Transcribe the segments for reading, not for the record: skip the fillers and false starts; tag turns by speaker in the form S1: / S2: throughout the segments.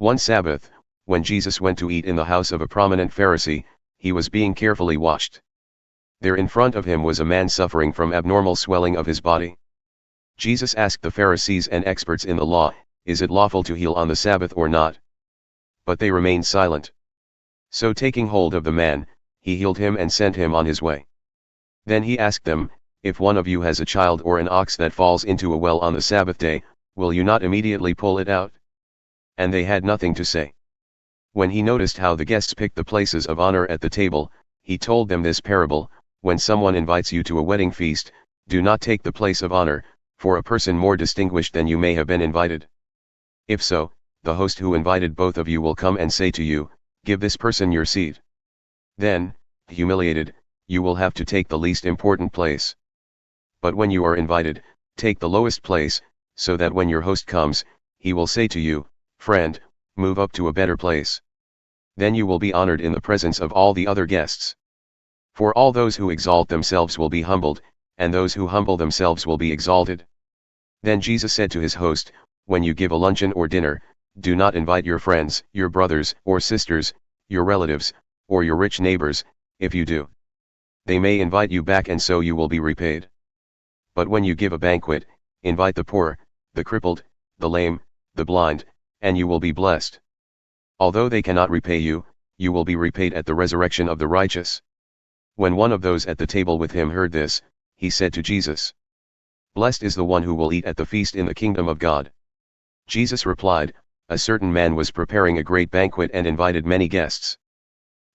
S1: One Sabbath, when Jesus went to eat in the house of a prominent Pharisee, he was being carefully watched. There in front of him was a man suffering from abnormal swelling of his body. Jesus asked the Pharisees and experts in the law, "Is it lawful to heal on the Sabbath or not?" But they remained silent. So taking hold of the man, he healed him and sent him on his way. Then he asked them, "If one of you has a child or an ox that falls into a well on the Sabbath day, will you not immediately pull it out?" And they had nothing to say. When he noticed how the guests picked the places of honor at the table, he told them this parable: "When someone invites you to a wedding feast, do not take the place of honor, for a person more distinguished than you may have been invited. If so, the host who invited both of you will come and say to you, 'Give this person your seat.' Then, humiliated, you will have to take the least important place. But when you are invited, take the lowest place, so that when your host comes, he will say to you, 'Friend, move up to a better place.' Then you will be honored in the presence of all the other guests. For all those who exalt themselves will be humbled, and those who humble themselves will be exalted." Then Jesus said to his host, "When you give a luncheon or dinner, do not invite your friends, your brothers or sisters, your relatives, or your rich neighbors. If you do, they may invite you back and so you will be repaid. But when you give a banquet, invite the poor, the crippled, the lame, the blind, and you will be blessed. Although they cannot repay you, you will be repaid at the resurrection of the righteous." When one of those at the table with him heard this, he said to Jesus, "Blessed is the one who will eat at the feast in the kingdom of God." Jesus replied, "A certain man was preparing a great banquet and invited many guests.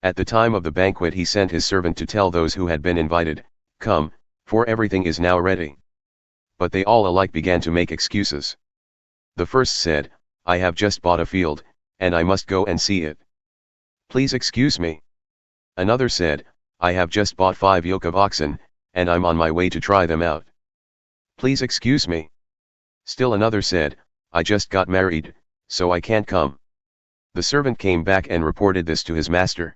S1: At the time of the banquet he sent his servant to tell those who had been invited, 'Come, for everything is now ready.' But they all alike began to make excuses. The first said, 'I have just bought a field, and I must go and see it. Please excuse me.' Another said, 'I have just bought 5 yoke of oxen, and I'm on my way to try them out. Please excuse me.' Still another said, 'I just got married, so I can't come.' The servant came back and reported this to his master.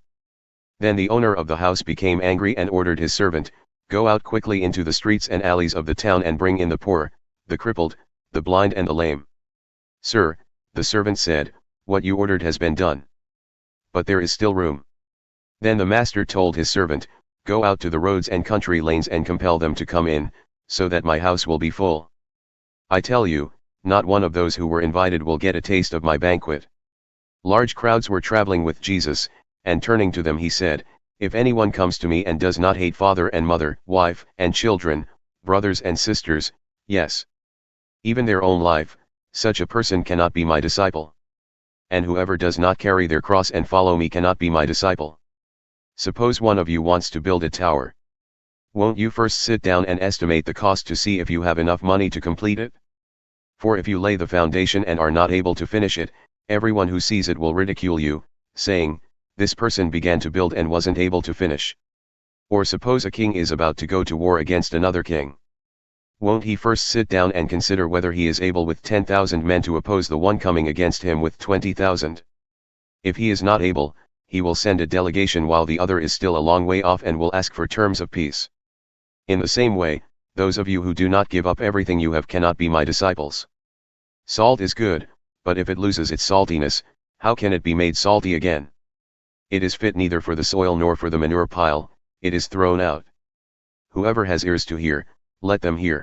S1: Then the owner of the house became angry and ordered his servant, 'Go out quickly into the streets and alleys of the town and bring in the poor, the crippled, the blind and the lame.' 'Sir,' the servant said, 'what you ordered has been done. But there is still room.' Then the master told his servant, 'Go out to the roads and country lanes and compel them to come in, so that my house will be full. I tell you, not one of those who were invited will get a taste of my banquet.'" Large crowds were traveling with Jesus, and turning to them he said, "If anyone comes to me and does not hate father and mother, wife and children, brothers and sisters, yes, even their own life, such a person cannot be my disciple. And whoever does not carry their cross and follow me cannot be my disciple. Suppose one of you wants to build a tower. Won't you first sit down and estimate the cost to see if you have enough money to complete it? For if you lay the foundation and are not able to finish it, everyone who sees it will ridicule you, saying, 'This person began to build and wasn't able to finish.' Or suppose a king is about to go to war against another king. Won't he first sit down and consider whether he is able with 10,000 men to oppose the one coming against him with 20,000? If he is not able, he will send a delegation while the other is still a long way off and will ask for terms of peace. In the same way, those of you who do not give up everything you have cannot be my disciples. Salt is good, but if it loses its saltiness, how can it be made salty again? It is fit neither for the soil nor for the manure pile, it is thrown out. Whoever has ears to hear, let them hear."